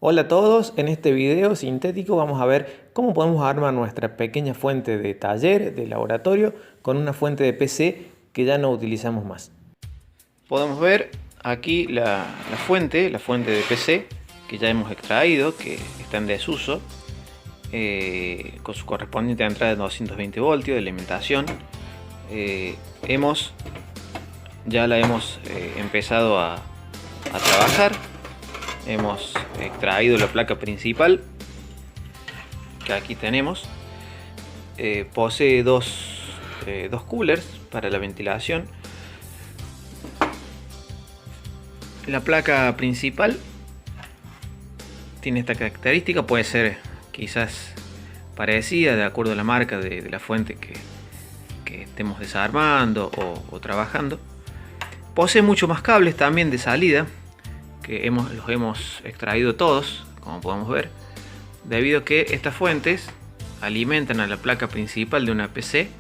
Hola a todos, en este video sintético vamos a ver cómo podemos armar nuestra pequeña fuente de taller, de laboratorio, con una fuente de PC que ya no utilizamos más. Podemos ver aquí la fuente de PC que ya hemos extraído, que está en desuso, con su correspondiente entrada de 220 voltios de alimentación. Ya la hemos empezado a trabajar. Hemos extraído la placa principal, que aquí tenemos. Posee dos coolers para la ventilación. La placa principal tiene esta característica, puede ser quizás parecida de acuerdo a la marca de la fuente que estemos desarmando o trabajando. Posee muchos más cables también de salida, que los hemos extraído todos, como podemos ver, debido a que estas fuentes alimentan a la placa principal de una PC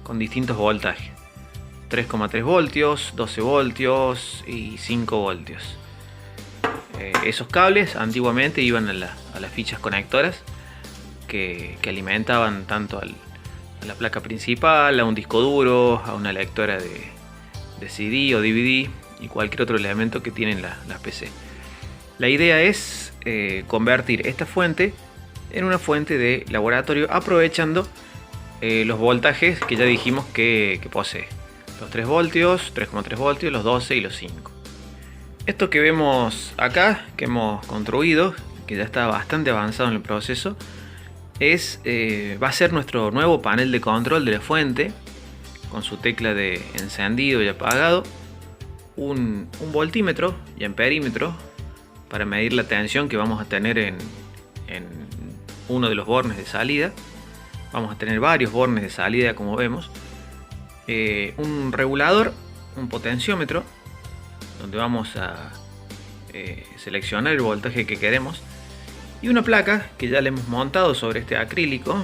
con distintos voltajes: 3,3 voltios, 12 voltios y 5 voltios. Esos cables antiguamente iban a las fichas conectoras que alimentaban tanto a la placa principal, a un disco duro, a una lectora de CD o DVD y cualquier otro elemento que tienen las PC. La idea es convertir esta fuente en una fuente de laboratorio, aprovechando los voltajes que ya dijimos que posee: los 3 voltios, 3,3 voltios, los 12 y los 5. Esto que vemos acá, que hemos construido, que ya está bastante avanzado en el proceso, va a ser nuestro nuevo panel de control de la fuente, con su tecla de encendido y apagado, un voltímetro y amperímetro para medir la tensión que vamos a tener en uno de los bornes de salida. Vamos a tener varios bornes de salida, como vemos. Un regulador, un potenciómetro, donde vamos a seleccionar el voltaje que queremos, y una placa que ya le hemos montado sobre este acrílico.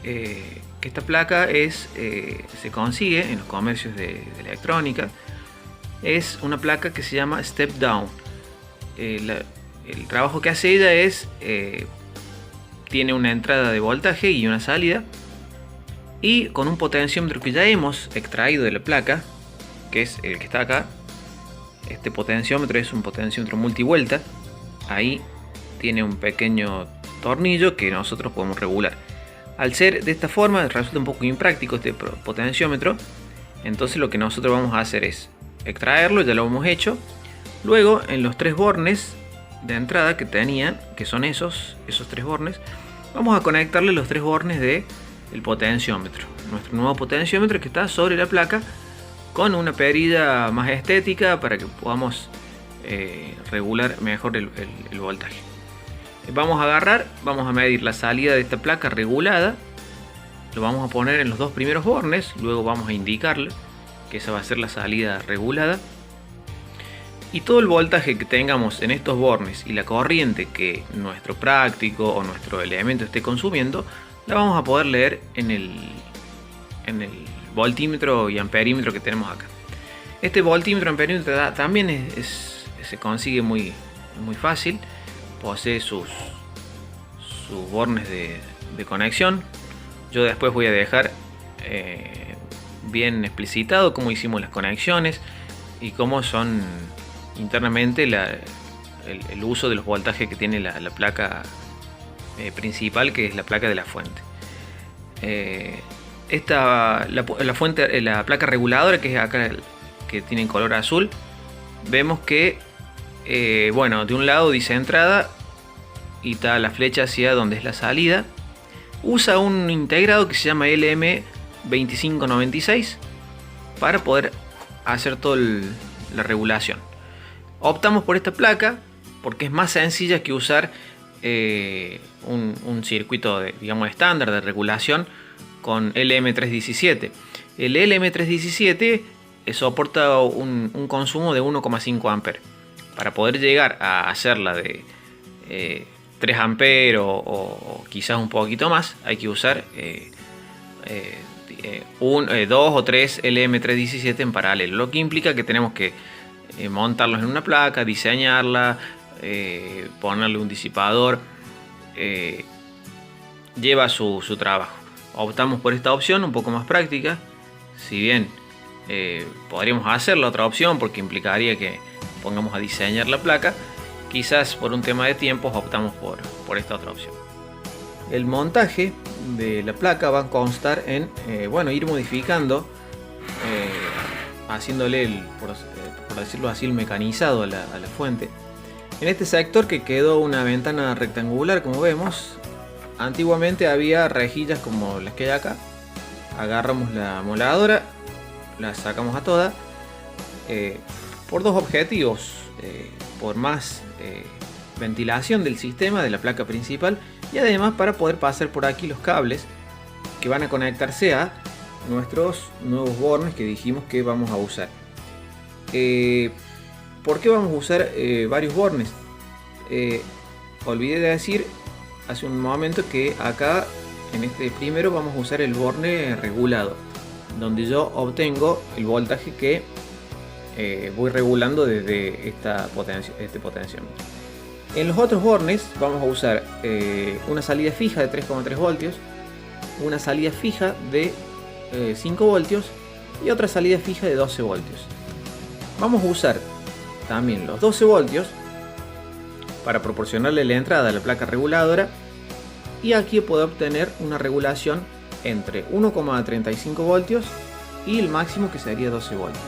Que esta placa se consigue en los comercios de electrónica. Es una placa que se llama Step Down. El trabajo que hace ella tiene una entrada de voltaje y una salida, y con un potenciómetro que ya hemos extraído de la placa, que es el que está acá. Este potenciómetro es un potenciómetro multivuelta. Ahí tiene un pequeño tornillo que nosotros podemos regular. Al ser de esta forma resulta un poco impráctico este potenciómetro, entonces lo que nosotros vamos a hacer es extraerlo, ya lo hemos hecho. Luego, en los 3 bornes de entrada que tenían, que son esos 3 bornes, vamos a conectarle los 3 bornes del potenciómetro. Nuestro nuevo potenciómetro, que está sobre la placa, con una perilla más estética para que podamos regular mejor el voltaje. Vamos a medir la salida de esta placa regulada. Lo vamos a poner en los 2 primeros bornes. Luego vamos a indicarle que esa va a ser la salida regulada. Y todo el voltaje que tengamos en estos bornes y la corriente que nuestro práctico o nuestro elemento esté consumiendo, la vamos a poder leer en el voltímetro y amperímetro que tenemos acá. Este voltímetro y amperímetro también se consigue muy fácil. Posee sus bornes de conexión. Yo después voy a dejar bien explicitado cómo hicimos las conexiones y cómo son internamente el uso de los voltajes que tiene la placa principal, que es la placa de la fuente. La placa reguladora, que es acá, que tiene en color azul, vemos que de un lado dice entrada y está la flecha hacia donde es la salida. Usa un integrado que se llama LM2596 para poder hacer toda la regulación. Optamos por esta placa porque es más sencilla que usar un circuito digamos estándar de regulación con LM317. El LM317 soporta un consumo de 1,5 amperes. Para poder llegar a hacerla de 3 amperes o quizás un poquito más, hay que usar 2 o 3 LM317 en paralelo, lo que implica que tenemos que montarlos en una placa, diseñarla, ponerle un disipador, lleva su trabajo. Optamos por esta opción un poco más práctica, si bien podríamos hacer la otra opción porque implicaría que pongamos a diseñar la placa. Quizás por un tema de tiempos optamos por esta otra opción. El montaje de la placa va a constar en ir modificando, haciéndole por decirlo así, el mecanizado a la fuente. En este sector, que quedó una ventana rectangular, como vemos, antiguamente había rejillas como las que hay acá. Agarramos la moladora, la sacamos a toda, por dos objetivos: por más ventilación del sistema de la placa principal, y además para poder pasar por aquí los cables que van a conectarse a nuestros nuevos bornes que dijimos que vamos a usar. ¿Por qué vamos a usar varios bornes? Olvidé de decir hace un momento que acá en este primero vamos a usar el borne regulado, donde yo obtengo el voltaje que voy regulando desde este potenciómetro. En los otros bornes vamos a usar una salida fija de 3,3 voltios, una salida fija de 5 voltios y otra salida fija de 12 voltios. Vamos a usar también los 12 voltios para proporcionarle la entrada a la placa reguladora, y aquí puedo obtener una regulación entre 1,35 voltios y el máximo, que sería 12 voltios.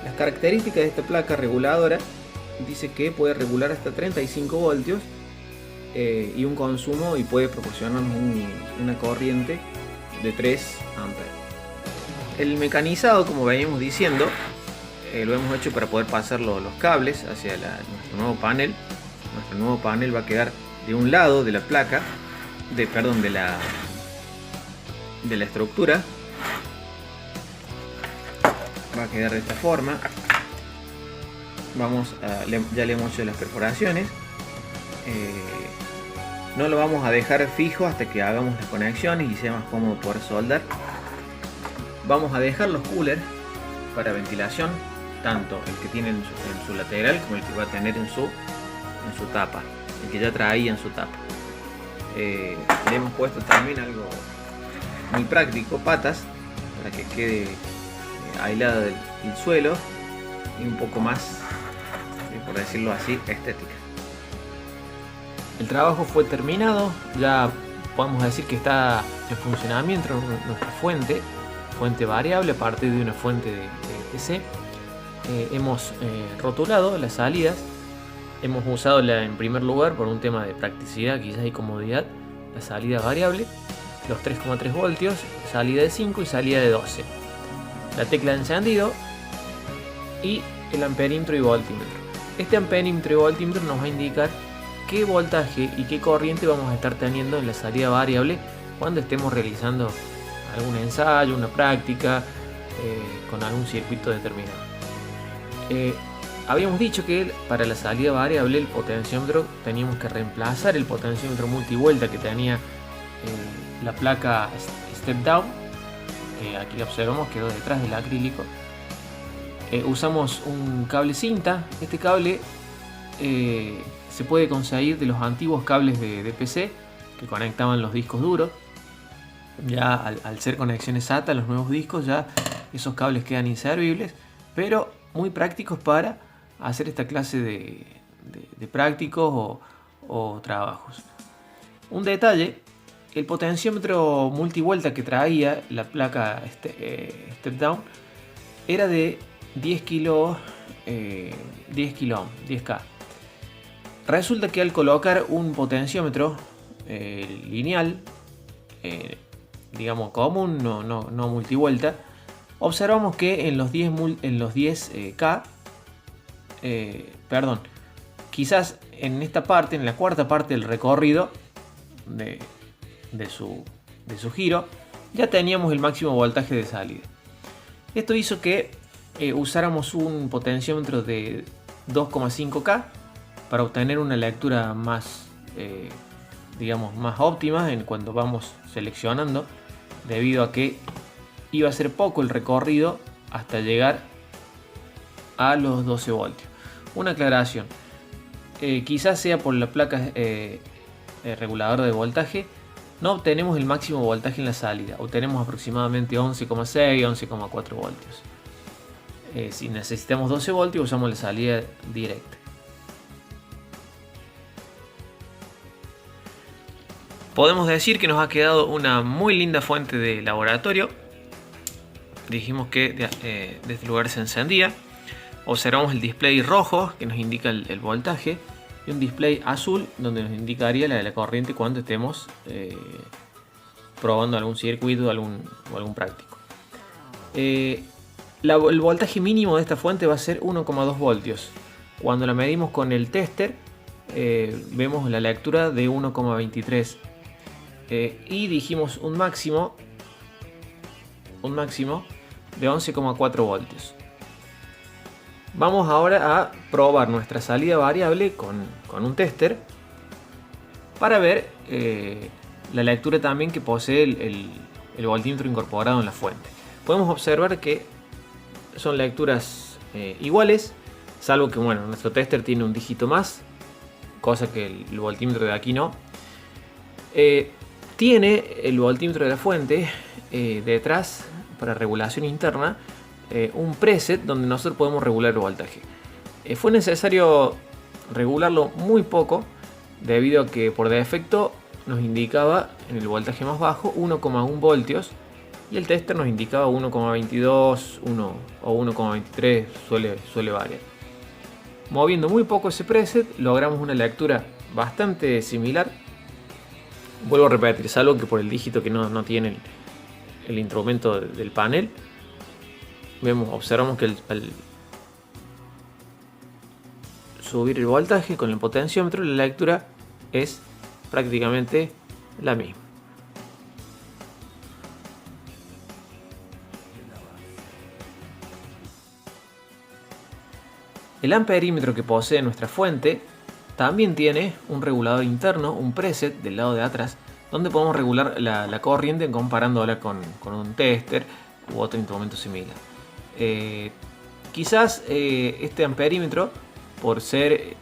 Las características de esta placa reguladora dice que puede regular hasta 35 voltios y un consumo, y puede proporcionarnos una corriente de 3 amperes. El mecanizado, como veníamos diciendo, lo hemos hecho para poder pasar los cables hacia nuestro nuevo panel. Nuestro nuevo panel va a quedar de un lado de la placa, de la estructura. Va a quedar de esta forma. Ya le hemos hecho las perforaciones. No lo vamos a dejar fijo hasta que hagamos las conexiones y sea más cómodo poder soldar. Vamos a dejar los coolers para ventilación, tanto el que tiene en su lateral como el que va a tener en su tapa, el que ya traía en su tapa. Le hemos puesto también algo muy práctico, patas, para que quede aislada del suelo y un poco más, por decirlo así, estética. El trabajo fue terminado, ya podemos decir que está en funcionamiento nuestra fuente variable a partir de una fuente de TC. Hemos rotulado las salidas, hemos usado en primer lugar, por un tema de practicidad quizás y comodidad, la salida variable, los 3,3 voltios, salida de 5 y salida de 12, la tecla de encendido y el amperímetro y voltímetro. Este amperímetro y voltímetro nos va a indicar qué voltaje y qué corriente vamos a estar teniendo en la salida variable cuando estemos realizando algún ensayo, una práctica con algún circuito determinado. Habíamos dicho que para la salida variable, el potenciómetro, teníamos que reemplazar el potenciómetro multivuelta que tenía la placa step down. Aquí lo observamos, quedó detrás del acrílico. Usamos un cable cinta. Este cable se puede conseguir de los antiguos cables de PC que conectaban los discos duros. Ya al ser conexiones SATA, los nuevos discos, ya esos cables quedan inservibles, pero muy prácticos para hacer esta clase de prácticos o trabajos. Un detalle: el potenciómetro multivuelta que traía la placa step down era de 10 10K. Resulta que al colocar un potenciómetro lineal, digamos común, no multivuelta, observamos que en los 10K, quizás en esta parte, en la cuarta parte del recorrido de su giro, ya teníamos el máximo voltaje de salida. Esto hizo que usáramos un potenciómetro de 2,5K para obtener una lectura más, más óptima en cuando vamos seleccionando, debido a que iba a ser poco el recorrido hasta llegar a los 12 voltios. Una aclaración, quizás sea por la placa reguladora de voltaje, no obtenemos el máximo voltaje en la salida, obtenemos aproximadamente 11,6, 11,4 voltios. Si necesitamos 12 voltios usamos la salida directa. Podemos decir que nos ha quedado una muy linda fuente de laboratorio. Dijimos que desde este lugar se encendía. Observamos el display rojo que nos indica el voltaje y un display azul donde nos indicaría la corriente cuando estemos probando algún circuito o algún práctico. El voltaje mínimo de esta fuente va a ser 1,2 voltios. Cuando la medimos con el tester vemos la lectura de 1,23 y dijimos un máximo de 11,4 voltios. Vamos ahora a probar nuestra salida variable con un tester para ver la lectura también que posee el voltímetro incorporado en la fuente. Podemos observar que son lecturas iguales, salvo que bueno, nuestro tester tiene un dígito más, cosa que el voltímetro de aquí no. Tiene el voltímetro de la fuente detrás, para regulación interna, un preset donde nosotros podemos regular el voltaje. Fue necesario regularlo muy poco, debido a que por defecto nos indicaba en el voltaje más bajo 1,1 voltios y el tester nos indicaba 1,22, 1 o 1,23, suele variar. Moviendo muy poco ese preset logramos una lectura bastante similar. Vuelvo a repetir, salvo que por el dígito que no tiene el instrumento del panel, observamos que al subir el voltaje con el potenciómetro, la lectura es prácticamente la misma. El amperímetro que posee nuestra fuente también tiene un regulador interno, un preset del lado de atrás, donde podemos regular la corriente comparándola con un tester u otro instrumento similar. Quizás este amperímetro, por ser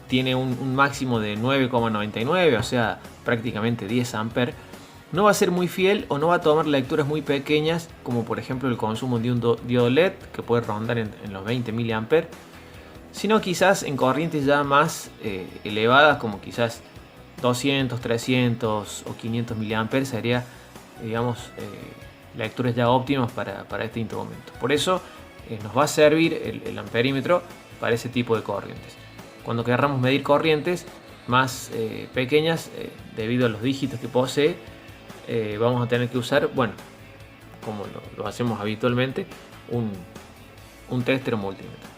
tiene un máximo de 9,99, o sea prácticamente 10 amperes, no va a ser muy fiel o no va a tomar lecturas muy pequeñas, como por ejemplo el consumo de un diodo LED que puede rondar en los 20 mA, sino quizás en corrientes ya más elevadas, como quizás 200, 300 o 500 mA sería, digamos, lecturas ya óptimas para este instrumento. Por eso nos va a servir el amperímetro para ese tipo de corrientes. Cuando queramos medir corrientes más pequeñas, debido a los dígitos que posee, vamos a tener que usar, bueno, como lo hacemos habitualmente, un tester o multímetro.